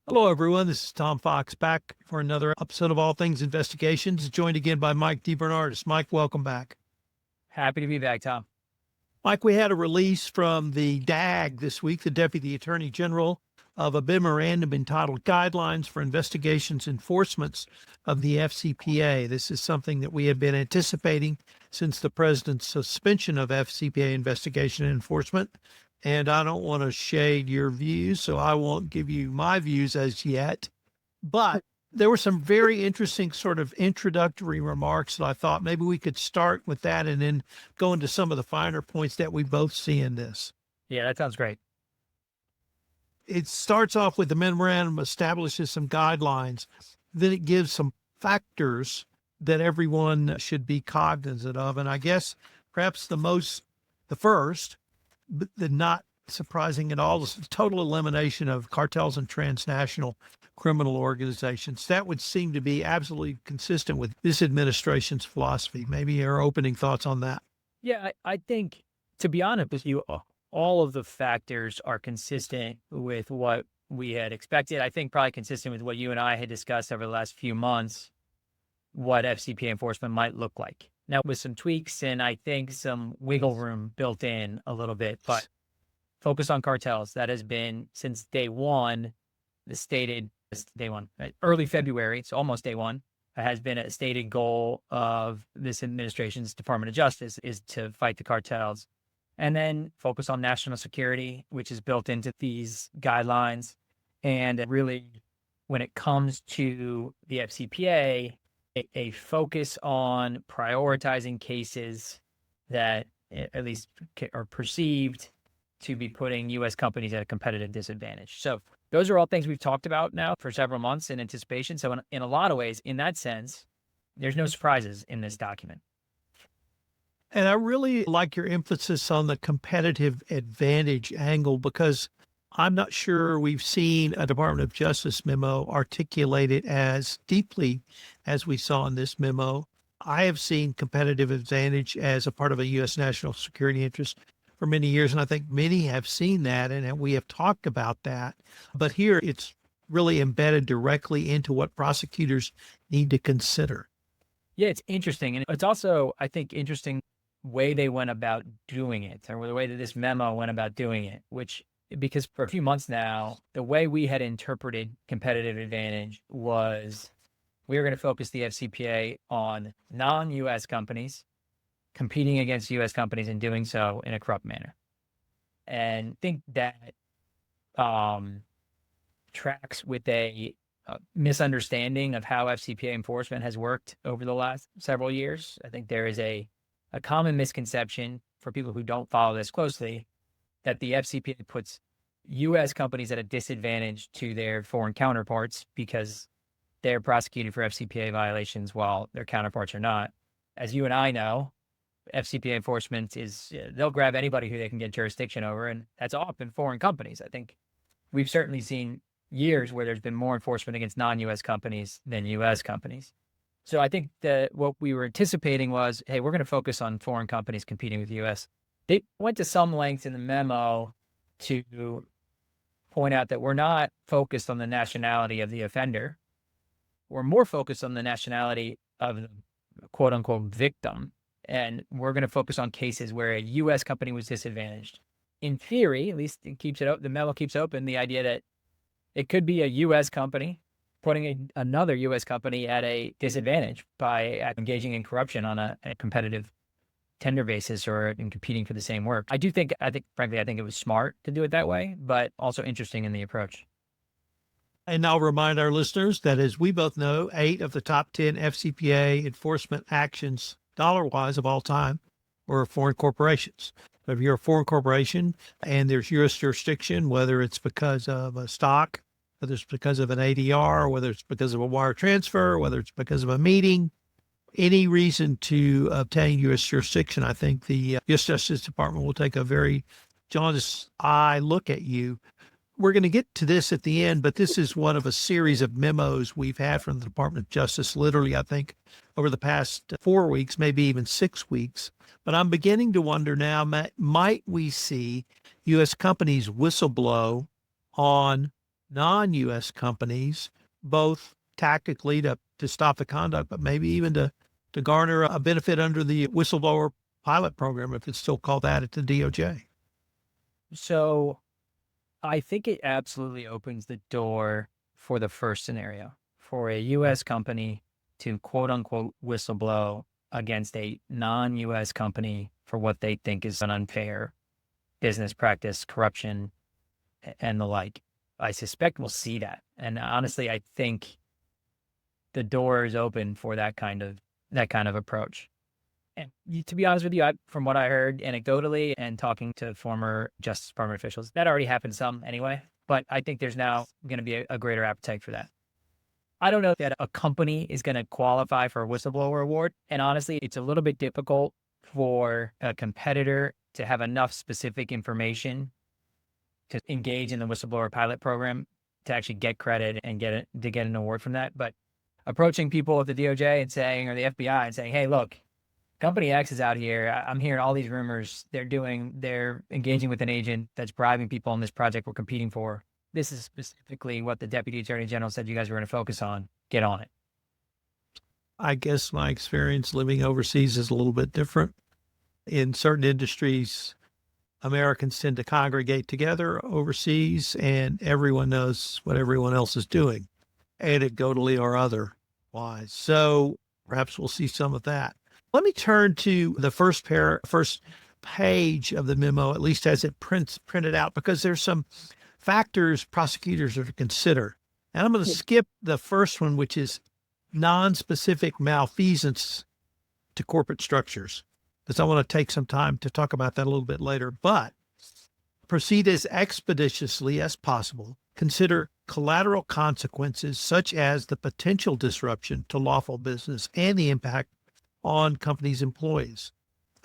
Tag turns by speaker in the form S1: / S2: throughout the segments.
S1: Hello, everyone. This is Tom Fox back for another episode of All Things Investigations, joined again by Mike DeBernardis. Mike, welcome back.
S2: Happy to be back, Tom.
S1: Mike, we had a release from the DAG this week, the Deputy Attorney General, of a memorandum entitled Guidelines for Investigations Enforcements of the FCPA. This is something that we have been anticipating since the president's suspension of FCPA investigation and enforcement. And I don't want to shade your views, so I won't give you my views as yet. But there were some very interesting sort of introductory remarks that I thought maybe we could start with that and then go into some of the finer points that we both see in this.
S2: Yeah, that sounds great.
S1: It starts off with the memorandum establishes some guidelines. Then it gives some factors that everyone should be cognizant of. And I guess perhaps the first, but not surprising at all, is the total elimination of cartels and transnational criminal organizations. That would seem to be absolutely consistent with this administration's philosophy. Maybe your opening thoughts on that.
S2: Yeah, I think, to be honest with you, all of the factors are consistent with what we had expected. I think probably consistent with what you and I had discussed over the last few months, what FCPA enforcement might look like. Now, with some tweaks and I think some wiggle room built in a little bit, but focus on cartels. That has been since day one, early February, so almost day one, has been a stated goal of this administration's Department of Justice is to fight the cartels. And then focus on national security, which is built into these guidelines. And really, when it comes to the FCPA, a focus on prioritizing cases that at least are perceived to be putting U.S. companies at a competitive disadvantage. So those are all things we've talked about now for several months in anticipation. So in a lot of ways, in that sense, there's no surprises in this document.
S1: And I really like your emphasis on the competitive advantage angle, because I'm not sure we've seen a Department of Justice memo articulated as deeply as we saw in this memo. I have seen competitive advantage as a part of a U.S. national security interest for many years, and I think many have seen that, and we have talked about that. But here it's really embedded directly into what prosecutors need to consider.
S2: Yeah, it's interesting. And it's also, I think, interesting way they went about doing it, or the way that this memo went about doing it, because for a few months now, the way we had interpreted competitive advantage was we were going to focus the FCPA on non-U.S. companies competing against U.S. companies and doing so in a corrupt manner. And I think that tracks with a misunderstanding of how FCPA enforcement has worked over the last several years. I think there is a common misconception for people who don't follow this closely that the FCPA puts U.S. companies at a disadvantage to their foreign counterparts because they're prosecuted for FCPA violations while their counterparts are not. As you and I know, FCPA enforcement they'll grab anybody who they can get jurisdiction over, and that's often foreign companies. I think we've certainly seen years where there's been more enforcement against non-U.S. companies than U.S. companies. So I think that what we were anticipating was, hey, we're going to focus on foreign companies competing with the U.S. They went to some lengths in the memo to point out that we're not focused on the nationality of the offender. We're more focused on the nationality of the quote unquote victim. And we're going to focus on cases where a U.S. company was disadvantaged. In theory, at least the memo keeps open the idea that it could be a U.S. company putting another U.S. company at a disadvantage by engaging in corruption on a competitive tender basis or in competing for the same work. I think it was smart to do it that way, but also interesting in the approach.
S1: And I'll remind our listeners that, as we both know, 8 of the top 10 FCPA enforcement actions, dollar-wise of all time, were foreign corporations. So if you're a foreign corporation and there's U.S. jurisdiction, whether it's because of a stock, whether it's because of an ADR, whether it's because of a wire transfer, whether it's because of a meeting, any reason to obtain U.S. jurisdiction, I think the U.S. Justice Department will take a very jaundiced eye look at you. We're going to get to this at the end, but this is one of a series of memos we've had from the Department of Justice, literally, I think, over the past 4 weeks, maybe even 6 weeks. But I'm beginning to wonder now, might we see U.S. companies whistleblow on non-U.S. companies, both tactically to stop the conduct, but maybe even to garner a benefit under the whistleblower pilot program, if it's still called that at the DOJ.
S2: So I think it absolutely opens the door for the first scenario, for a U.S. company to quote unquote whistleblow against a non-U.S. company for what they think is an unfair business practice, corruption, and the like. I suspect we'll see that. And honestly, I think the door is open for that kind of approach. And to be honest with you, from what I heard anecdotally and talking to former Justice Department officials, that already happened some anyway. But I think there's now going to be a greater appetite for that. I don't know that a company is going to qualify for a whistleblower award. And honestly, it's a little bit difficult for a competitor to have enough specific information to engage in the whistleblower pilot program to actually get credit and get an award from that. But approaching people at the DOJ and saying, or the FBI and saying, hey, look, Company X is out here. I'm hearing all these rumors. They're engaging with an agent that's bribing people on this project we're competing for. This is specifically what the Deputy Attorney General said you guys were going to focus on. Get on it.
S1: I guess my experience living overseas is a little bit different. In certain industries, Americans tend to congregate together overseas, and everyone knows what everyone else is doing, anecdotally or otherwise. So perhaps we'll see some of that. Let me turn to the first page of the memo, at least as it printed out, because there's some factors prosecutors are to consider. And I'm going to skip the first one, which is non-specific malfeasance to corporate structures, because I want to take some time to talk about that a little bit later. But proceed as expeditiously as possible. Consider collateral consequences, such as the potential disruption to lawful business and the impact on companies' employees.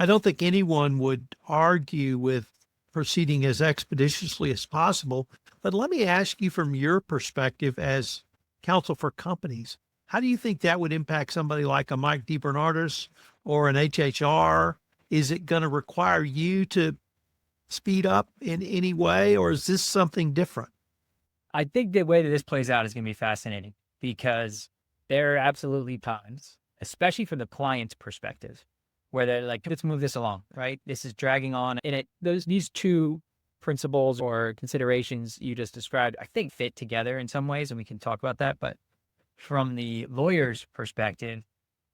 S1: I don't think anyone would argue with proceeding as expeditiously as possible, but let me ask you from your perspective as counsel for companies, how do you think that would impact somebody like a Mike DeBernardis or an HHR? Is it going to require you to speed up in any way, or is this something different?
S2: I think the way that this plays out is going to be fascinating because there are absolutely times, especially from the client's perspective, where they're like, let's move this along, right? This is dragging on. And these two principles or considerations you just described, I think fit together in some ways, and we can talk about that. But from the lawyer's perspective,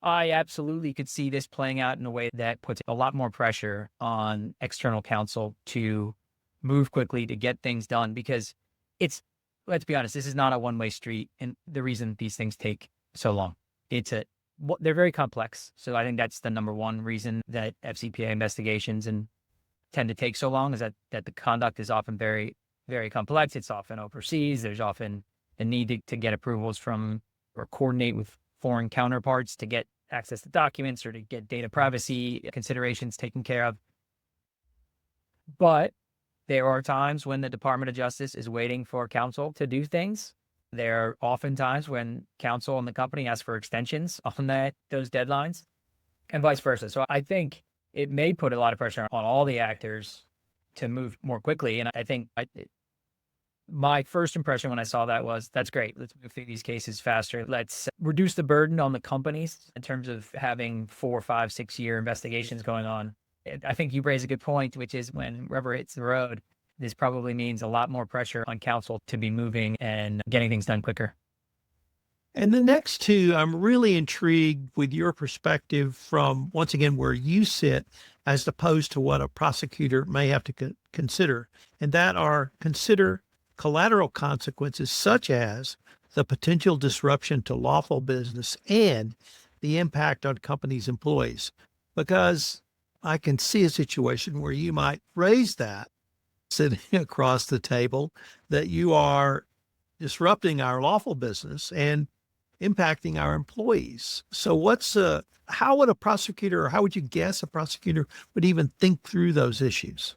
S2: I absolutely could see this playing out in a way that puts a lot more pressure on external counsel to move quickly to get things done, because let's be honest, this is not a one-way street. And the reason these things take so long, they're very complex. So I think that's the number one reason that FCPA investigations tend to take so long, is that the conduct is often very, very complex. It's often overseas. There's often a need to get approvals from or coordinate with foreign counterparts to get access to documents or to get data privacy considerations taken care of. But there are times when the Department of Justice is waiting for counsel to do things. There are often times when counsel and the company ask for extensions on those deadlines, and vice versa. So I think it may put a lot of pressure on all the actors to move more quickly. And I think my first impression when I saw that was, that's great. Let's move through these cases faster. Let's reduce the burden on the companies in terms of having 4, 5, 6 year investigations going on. I think you raise a good point, which is when rubber hits the road, this probably means a lot more pressure on counsel to be moving and getting things done quicker.
S1: And the next two, I'm really intrigued with your perspective from, once again, where you sit as opposed to what a prosecutor may have to consider. And that are, consider collateral consequences such as the potential disruption to lawful business and the impact on companies' employees. Because I can see a situation where you might raise that sitting across the table, that you are disrupting our lawful business and impacting our employees. So how would a prosecutor, or how would you guess a prosecutor would even think through those issues?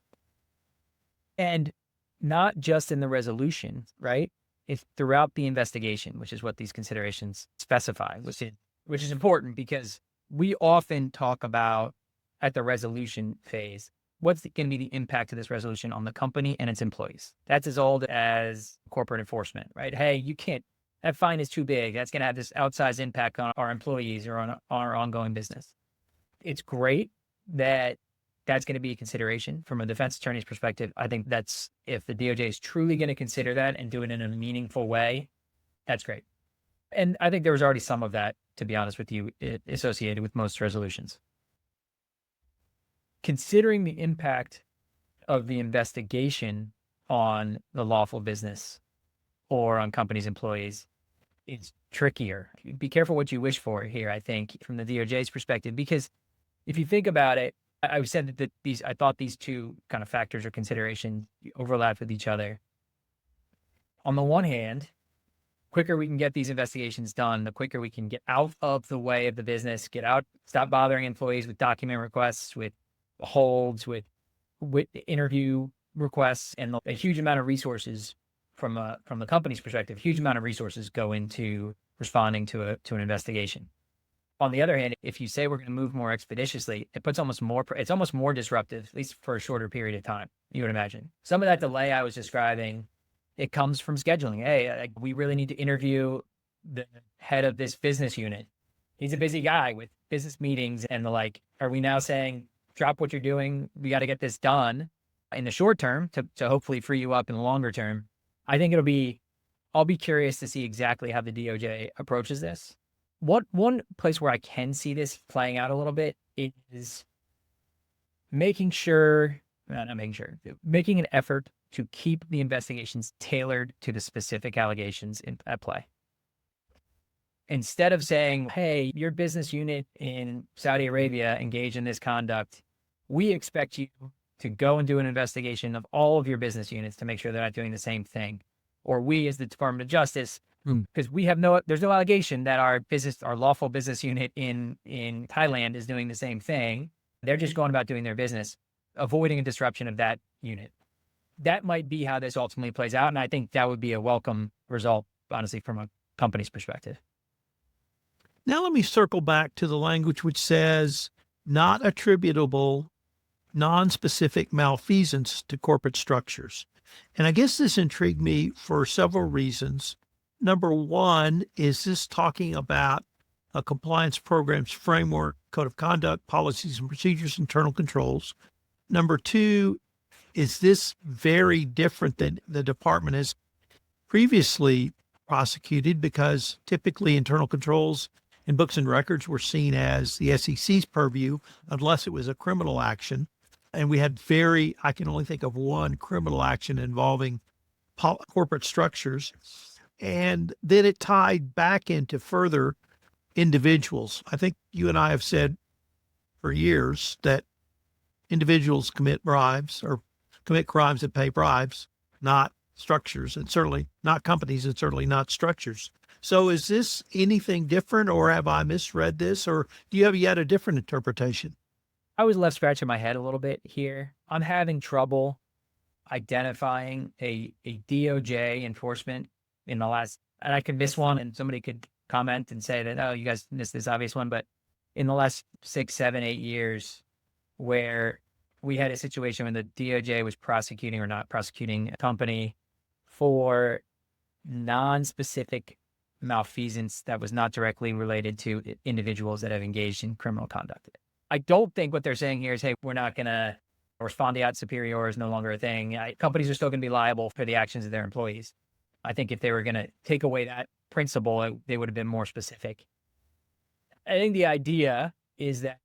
S2: And not just in the resolution, right? It's throughout the investigation, which is what these considerations specify, which is important, because we often talk about at the resolution phase what's going to be the impact of this resolution on the company and its employees? That's as old as corporate enforcement, right? Hey, you can't, that fine is too big. That's going to have this outsized impact on our employees or on our ongoing business. It's great that that's going to be a consideration from a defense attorney's perspective. I think that's, if the DOJ is truly going to consider that and do it in a meaningful way, that's great. And I think there was already some of that, to be honest with you, associated with most resolutions. Considering the impact of the investigation on the lawful business or on companies' employees, it's trickier. Be careful what you wish for here, I think, from the DOJ's perspective, because if you think about it, I said that I thought these two kind of factors or considerations overlap with each other. On the one hand, quicker we can get these investigations done, the quicker we can get out of the way of the business, stop bothering employees with document requests, with holds, with interview requests, and a huge amount of resources from the company's perspective, huge amount of resources go into responding to an investigation. On the other hand, if you say we're going to move more expeditiously, it's almost more disruptive, at least for a shorter period of time, you would imagine. Some of that delay I was describing, it comes from scheduling. Hey, we really need to interview the head of this business unit. He's a busy guy with business meetings and the like. Are we now saying, drop what you're doing, we got to get this done in the short term to hopefully free you up in the longer term? I think I'll be curious to see exactly how the DOJ approaches this. One place where I can see this playing out a little bit is making an effort to keep the investigations tailored to the specific allegations at play. Instead of saying, hey, your business unit in Saudi Arabia engaged in this conduct, we expect you to go and do an investigation of all of your business units to make sure they're not doing the same thing. Or we, as the Department of Justice, because there's no allegation that our lawful business unit in Thailand is doing the same thing. They're just going about doing their business, avoiding a disruption of that unit. That might be how this ultimately plays out. And I think that would be a welcome result, honestly, from a company's perspective.
S1: Now let me circle back to the language which says not attributable, non-specific malfeasance to corporate structures. And I guess this intrigued me for several reasons. Number one, is this talking about a compliance program's framework, code of conduct, policies and procedures, internal controls? Number two, is this very different than the department has previously prosecuted? Because typically internal controls and books and records were seen as the SEC's purview, unless it was a criminal action. And we had I can only think of one criminal action involving corporate structures. And then it tied back into further individuals. I think you and I have said for years that individuals commit crimes and pay bribes, not structures, and certainly not companies, and certainly not structures. So is this anything different, or have I misread this, or do you have yet a different interpretation?
S2: I was left scratching my head a little bit here. I'm having trouble identifying a DOJ enforcement in the last, and I could miss one and somebody could comment and say that, oh, you guys missed this obvious one, but in the last 6, 7, 8 years where we had a situation when the DOJ was prosecuting or not prosecuting a company for non-specific malfeasance that was not directly related to individuals that have engaged in criminal conduct. I don't think what they're saying here is, hey, we're not going to, respondeat superior is no longer a thing. Companies are still going to be liable for the actions of their employees. I think if they were going to take away that principle, they would have been more specific. I think the idea is that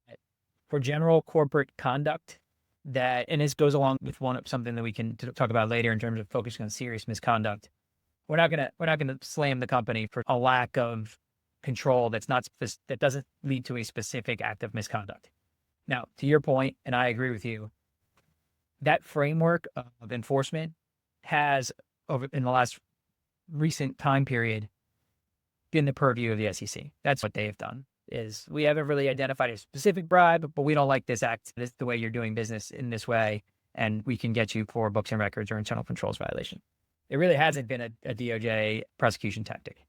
S2: for general corporate conduct, and this goes along with something that we can talk about later in terms of focusing on serious misconduct. We're not gonna slam the company for a lack of control that doesn't lead to a specific act of misconduct. Now, to your point, and I agree with you, that framework of enforcement has, in the last recent time period, been the purview of the SEC. That's what they have done. Is we haven't really identified a specific bribe, but we don't like this act, the way you're doing business in this way, and we can get you for books and records or internal controls violation. It really hasn't been a DOJ prosecution tactic.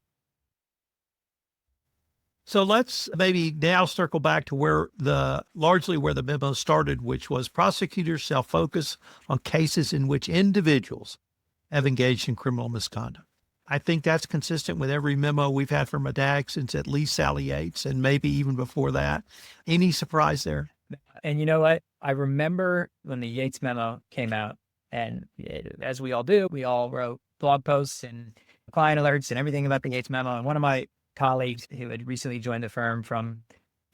S1: So let's maybe now circle back to largely where the memo started, which was prosecutors shall focus on cases in which individuals have engaged in criminal misconduct. I think that's consistent with every memo we've had from MADAG since at least Sally Yates and maybe even before that. Any surprise there?
S2: And you know what? I remember when the Yates memo came out, and as we all do, we all wrote blog posts and client alerts and everything about the Yates memo. And one of my colleagues who had recently joined the firm from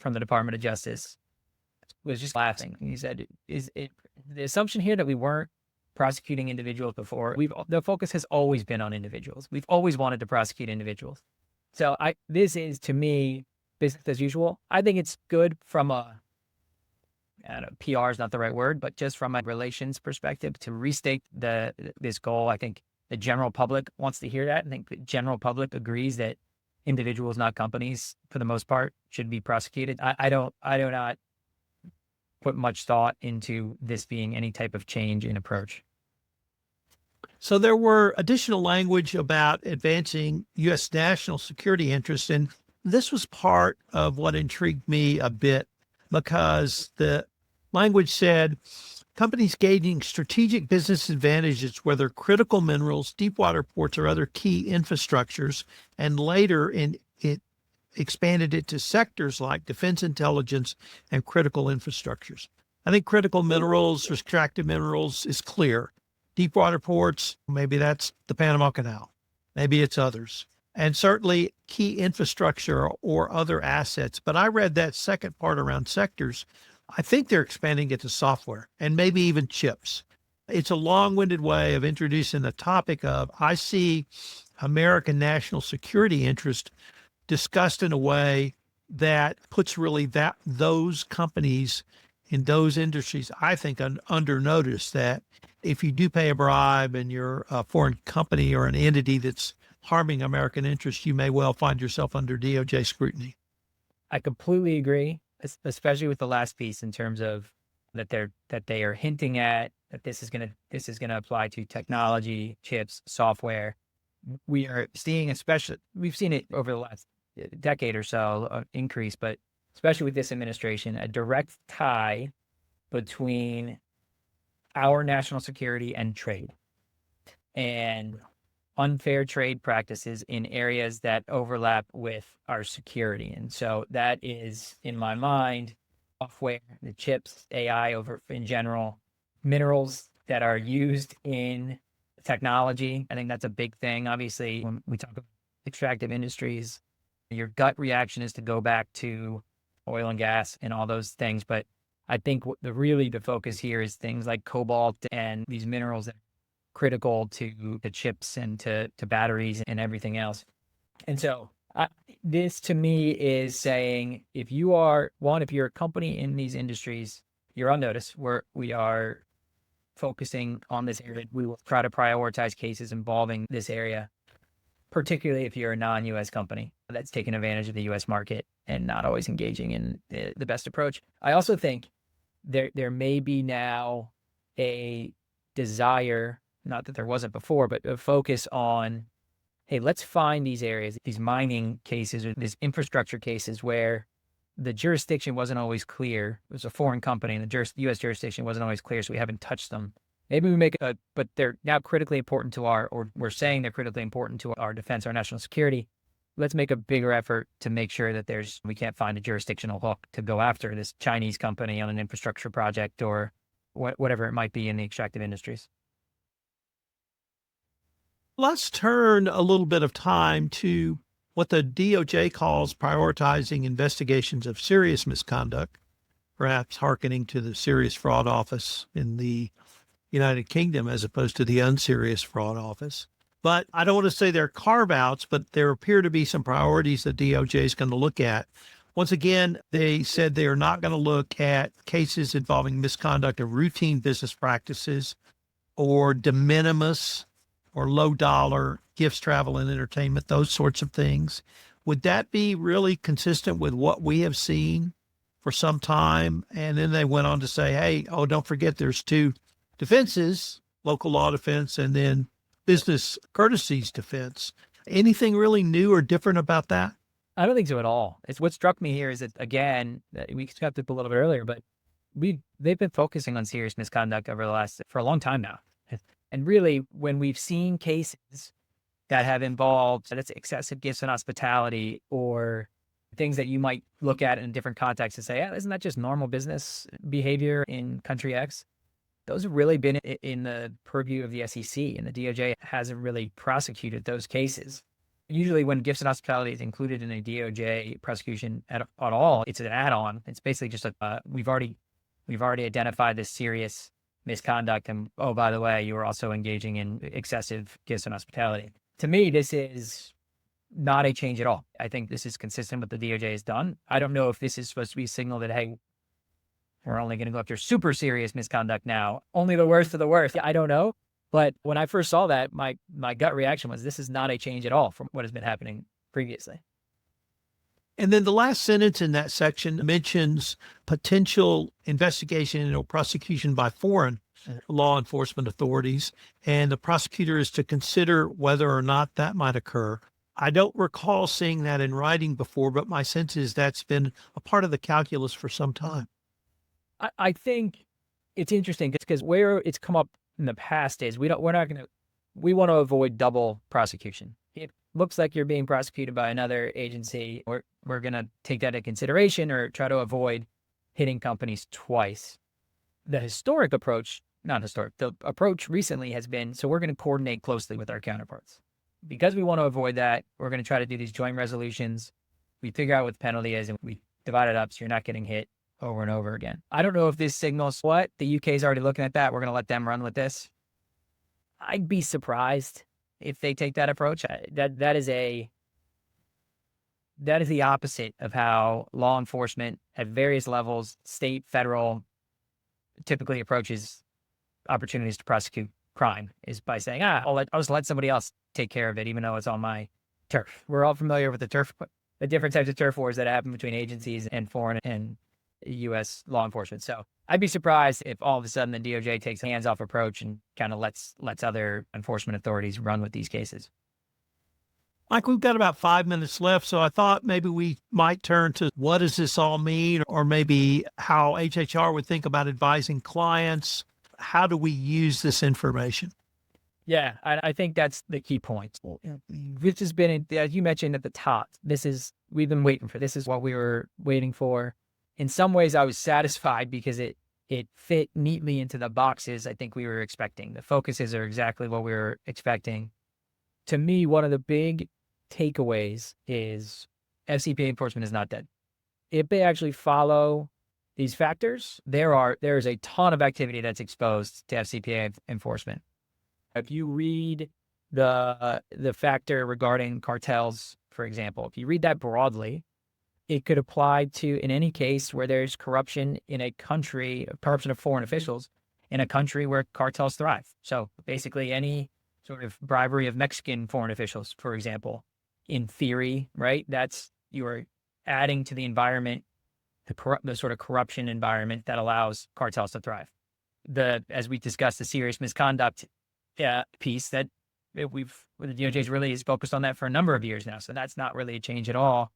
S2: the Department of Justice was just laughing. He said, "Is it the assumption here that we weren't prosecuting individuals before? The focus has always been on individuals. We've always wanted to prosecute individuals. So this is, to me, business as usual. I think it's good from I don't know, PR is not the right word, but just from a relations perspective to restate this goal. I think the general public wants to hear that. I think the general public agrees that individuals, not companies, for the most part, should be prosecuted. I do not put much thought into this being any type of change in approach.
S1: So there were additional language about advancing U.S. national security interests, and this was part of what intrigued me a bit because the language said companies gaining strategic business advantages, whether critical minerals, deep water ports, or other key infrastructures, and later it expanded it to sectors like defense intelligence and critical infrastructures. I think critical minerals, extractive minerals is clear. Deep water ports, maybe that's the Panama Canal. Maybe it's others. And certainly key infrastructure or other assets. But I read that second part around sectors. I think they're expanding it to software and maybe even chips. It's a long-winded way of introducing the topic of, I see American national security interest discussed in a way that puts really those companies in those industries, I think, under notice that if you do pay a bribe and you're a foreign company or an entity that's harming American interests, you may well find yourself under DOJ scrutiny.
S2: I completely agree, especially with the last piece in terms of that they are hinting at that this is gonna apply to technology, chips, software. We are seeing, we've seen it over the last decade or so, increase, but especially with this administration, a direct tie between our national security and trade, and unfair trade practices in areas that overlap with our security. And so that is, in my mind, software, the chips, AI in general, minerals that are used in technology. I think that's a big thing. Obviously, when we talk about extractive industries, your gut reaction is to go back to oil and gas and all those things. But I think the focus here is things like cobalt and these minerals that are critical to chips and to batteries and everything else. And so this to me is saying, if you're a company in these industries, you're on notice. We are focusing on this area. We will try to prioritize cases involving this area, particularly if you're a non-U.S. company that's taking advantage of the U.S. market and not always engaging in the best approach. I also think there may be now a desire, not that there wasn't before, but a focus on, hey, let's find these areas, these mining cases or these infrastructure cases where the jurisdiction wasn't always clear. It was a foreign company and the U.S. jurisdiction wasn't always clear, so we haven't touched them. Maybe we make but they're now critically important to or we're saying they're critically important to our defense, our national security. Let's make a bigger effort to make sure that we can't find a jurisdictional hook to go after this Chinese company on an infrastructure project or whatever it might be in the extractive industries.
S1: Let's turn a little bit of time to what the DOJ calls prioritizing investigations of serious misconduct, perhaps hearkening to the Serious Fraud Office in the United Kingdom as opposed to the Unserious Fraud Office. But I don't want to say they're carve-outs, but there appear to be some priorities that DOJ is going to look at. Once again, they said they are not going to look at cases involving misconduct of routine business practices or de minimis or low-dollar gifts, travel, and entertainment, those sorts of things. Would that be really consistent with what we have seen for some time? And then they went on to say, hey, don't forget there's two defenses, local law defense and then business courtesies defense. Anything really new or different about that?
S2: I don't think so at all. It's what struck me here is that, again, we discussed it a little bit earlier, but they've been focusing on serious misconduct for a long time now. And really, when we've seen cases that have involved that's excessive gifts and hospitality, or things that you might look at in different contexts and say, yeah, isn't that just normal business behavior in country X? Those have really been in the purview of the SEC, and the DOJ hasn't really prosecuted those cases. Usually when gifts and hospitality is included in a DOJ prosecution at all, it's an add-on. It's basically just we've already identified this serious misconduct, and oh, by the way, you were also engaging in excessive gifts and hospitality. To me, this is not a change at all. I think this is consistent with what the DOJ has done. I don't know if this is supposed to be a signal that, hey, we're only going to go after super serious misconduct now, only the worst of the worst. I don't know. But when I first saw that, my gut reaction was, this is not a change at all from what has been happening previously.
S1: And then the last sentence in that section mentions potential investigation or prosecution by foreign law enforcement authorities, and the prosecutor is to consider whether or not that might occur. I don't recall seeing that in writing before, but my sense is that's been a part of the calculus for some time.
S2: I think it's interesting because where it's come up in the past is we want to avoid double prosecution. It looks like you're being prosecuted by another agency, or we're going to take that into consideration or try to avoid hitting companies twice. The approach recently has been, so we're going to coordinate closely with our counterparts. Because we want to avoid that, we're going to try to do these joint resolutions. We figure out what the penalty is and we divide it up so you're not getting hit over and over again. I don't know if this signals what the UK is already looking at that. We're going to let them run with this. I'd be surprised if they take that approach. That is the opposite of how law enforcement at various levels, state, federal, typically approaches opportunities to prosecute crime, is by saying, I'll just let somebody else take care of it, even though it's on my turf. We're all familiar with the different types of turf wars that happen between agencies and foreign and U.S. law enforcement. So I'd be surprised if all of a sudden the DOJ takes a hands-off approach and kind of lets other enforcement authorities run with these cases.
S1: Mike, we've got about 5 minutes left, so I thought maybe we might turn to what does this all mean, or maybe how HHR would think about advising clients. How do we use this information?
S2: Yeah, I think that's the key point. This has been, as you mentioned at the top, we've been waiting for. This is what we were waiting for. In some ways, I was satisfied because it fit neatly into the boxes I think we were expecting. The focuses are exactly what we were expecting. To me, one of the big takeaways is FCPA enforcement is not dead. If they actually follow these factors, there is a ton of activity that's exposed to FCPA enforcement. If you read the factor regarding cartels, for example, if you read that broadly, it could apply to, in any case where there's corruption in a country, corruption of foreign officials in a country where cartels thrive. So basically any sort of bribery of Mexican foreign officials, for example, in theory, right? You are adding to the environment, the sort of corruption environment that allows cartels to thrive. As we discussed, the serious misconduct piece that the DOJ really is focused on that for a number of years now. So that's not really a change at all.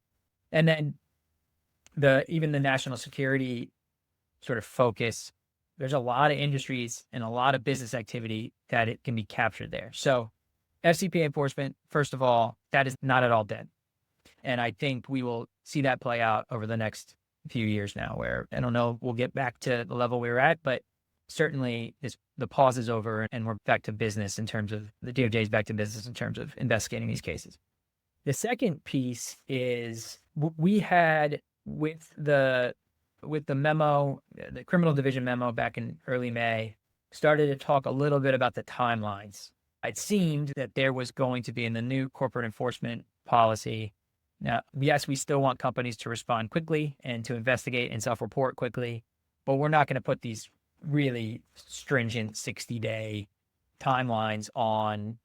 S2: And then even the national security sort of focus, there's a lot of industries and a lot of business activity that it can be captured there. So FCPA enforcement, first of all, that is not at all dead. And I think we will see that play out over the next few years now, where I don't know, we'll get back to the level we were at, but certainly the pause is over and we're back to business in terms of the DOJ is back to business in terms of investigating these cases. The second piece is we had with the memo, the criminal division memo back in early May, started to talk a little bit about the timelines. It seemed that there was going to be in the new corporate enforcement policy. Now, yes, we still want companies to respond quickly and to investigate and self-report quickly, but we're not going to put these really stringent 60-day timelines on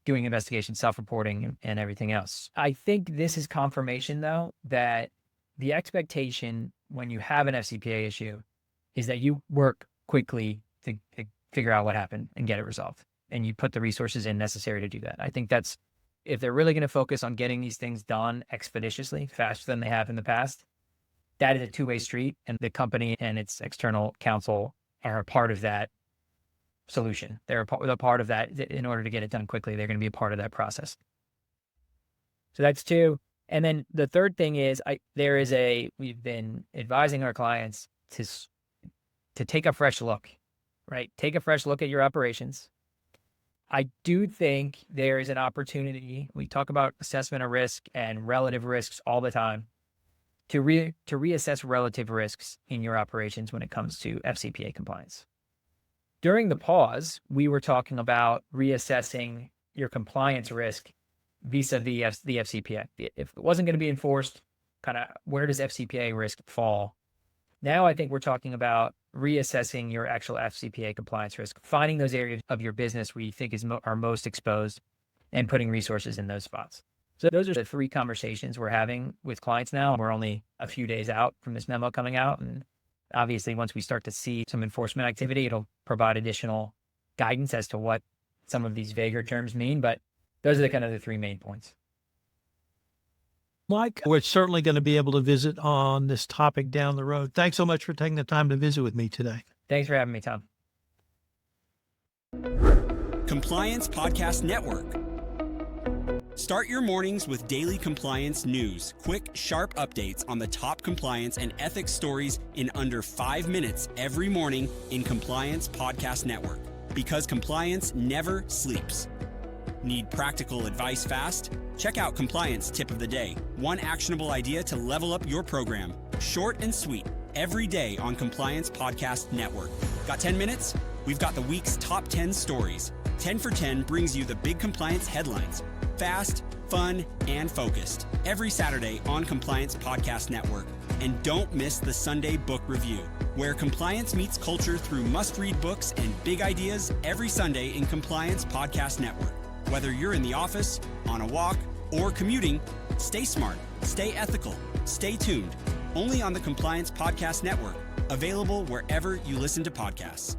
S2: doing investigation, self-reporting, and everything else. I think this is confirmation, though, that the expectation when you have an FCPA issue is that you work quickly to figure out what happened and get it resolved, and you put the resources in necessary to do that. I think that's if they're really going to focus on getting these things done expeditiously, faster than they have in the past, that is a two-way street, and the company and its external counsel are a part of that solution. They're a part of that. In order to get it done quickly, they're going to be a part of that process. So that's two. And then the third thing is we've been advising our clients to take a fresh look, right? Take a fresh look at your operations. I do think there is an opportunity. We talk about assessment of risk and relative risks all the time, to reassess relative risks in your operations when it comes to FCPA compliance. During the pause, we were talking about reassessing your compliance risk vis-a-vis the FCPA. If it wasn't going to be enforced, kind of where does FCPA risk fall? Now I think we're talking about reassessing your actual FCPA compliance risk, finding those areas of your business where you think are most exposed, and putting resources in those spots. So those are the three conversations we're having with clients now. We're only a few days out from this memo coming out. And obviously, once we start to see some enforcement activity, it'll provide additional guidance as to what some of these vaguer terms mean. But those are the three main points.
S1: Mike, we're certainly going to be able to visit on this topic down the road. Thanks so much for taking the time to visit with me today.
S2: Thanks for having me, Tom.
S3: Compliance Podcast Network. Start your mornings with daily compliance news, quick, sharp updates on the top compliance and ethics stories in under 5 minutes every morning in Compliance Podcast Network. Because compliance never sleeps. Need practical advice fast? Check out Compliance Tip of the Day. One actionable idea to level up your program. Short and sweet, every day on Compliance Podcast Network. Got 10 minutes? We've got the week's top 10 stories. 10 for 10 brings you the big compliance headlines. Fast, fun, and focused. Every Saturday on Compliance Podcast Network. And don't miss the Sunday Book Review, where compliance meets culture through must-read books and big ideas every Sunday in Compliance Podcast Network. Whether you're in the office, on a walk, or commuting, stay smart, stay ethical, stay tuned. Only on the Compliance Podcast Network. Available wherever you listen to podcasts.